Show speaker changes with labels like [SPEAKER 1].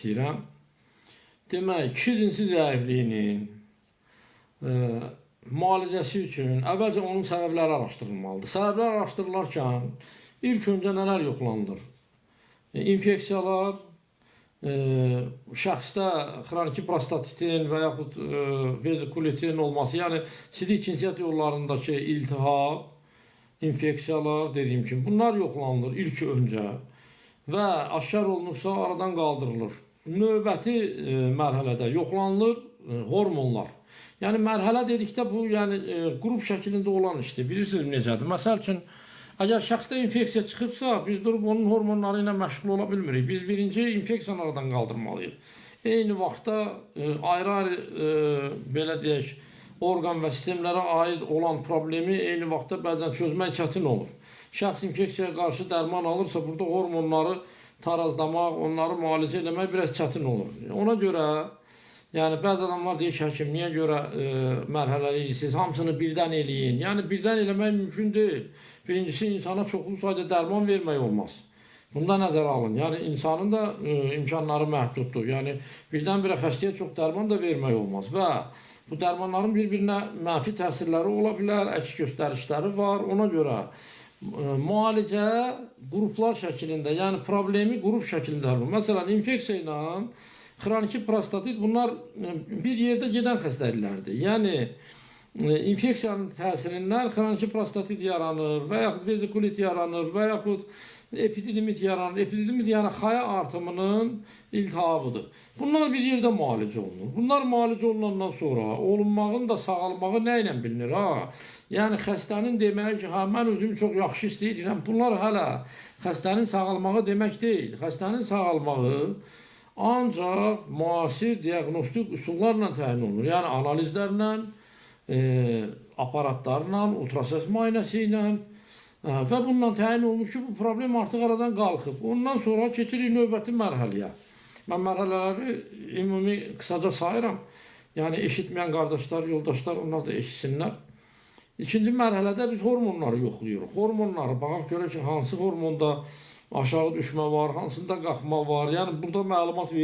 [SPEAKER 1] istəyirəm. Demək, kişi cinsi zəifliyinin müalicəsi üçün əvvəlcə onun səbəbləri araşdırılmalıdır. Səbəblər araşdırılarkən ilk öncə nələr yoxlanılır? İnfeksiyalar, şəxsdə xroniki prostatitin və yaxud vezikulitin olması, yəni sidik cinsiyyət yollarındakı iltihab, infeksiyalar dediyim kimi bunlar yoxlanılır ilk öncə və aşkar olunursa aradan qaldırılır. Növbəti mərhələdə yoxlanılır hormonlar. Yəni mərhələ dedikdə bu yəni qrup şəklində olan işdir. Bilirsiniz necədir? Məsəl üçün əgər şəxsdə infeksiya çıxıbsa, biz durub onun hormonları ilə məşğul ola bilmirik. Biz birinci infeksiyanı aradan qaldırmalıyıq. Eyni vaxtda ayrı-ayrı belə deyək, orqan və sistemlərə aid olan problemi eyni vaxtda bəzən çözmək çətin olur. Şəxs infeksiyaya qarşı dərman alırsa, burada hormonları tarazlamaq, onları müalicə eləmək biraz çətin olur. Ona görə, yəni bəzi adamlar deyir ki, həkim, niyə görə mərhələli edirsiniz, hamısını birdən eləyin. Yəni birdən eləmək mümkün deyil. Birincisi, insana çoxlu sayda dərman vermək olmaz. Bunda nəzərə alın. Yəni insanın da imkanları məhduddur. Yəni birdən-birə xəstəyə çox dərman da vermək olmaz və bu dərmanların bir-birinə mənfi təsirləri ola bilər, əks göstərişləri var. Ona görə müalicə qruplar şəklində, yəni problemi qrup şəklində həll olunur. Məsələn, infeksiya ilə xroniki prostatit bunlar bir yerdə gedən xəstəliklərdir. Yəni infeksiyanın təsirindən xroniki prostatit yaranır və yaxud vezikulit yaranır və yaxud epidilimit yaranır. Epidilimit yəni xaya artımının iltihabıdır. Bunlar bir yerdə müalicə olunur. Bunlar müalicə olunandan sonra olunmağın da sağalmağı nə ilə bilinir? Yəni xəstənin demək ki, mən özümü çox yaxşı istəyirəm. Bunlar hələ xəstənin sağalmağı demək deyil. Xəstənin sağalmağı ancaq müasir diaqnostik üsullarla təyin olunur. Yəni analizlərlə, aparatlarla, ultrasəs müayinəsi ilə və bununla təyin olunur ki, bu problem artıq aradan qalxıb. Ondan sonra keçirik növbəti mərhələyə. Mən mərhələləri ümumi qısaca sayıram. Yəni eşitməyən qardaşlar, yoldaşlar, onlar da eşitsinlər. İkinci mərhələdə biz hormonları yoxlayırıq. Hormonları baxaq görək ki, hansı hormonda aşağı düşmə var, hansında qalxma var. Yəni burada məlumat verir.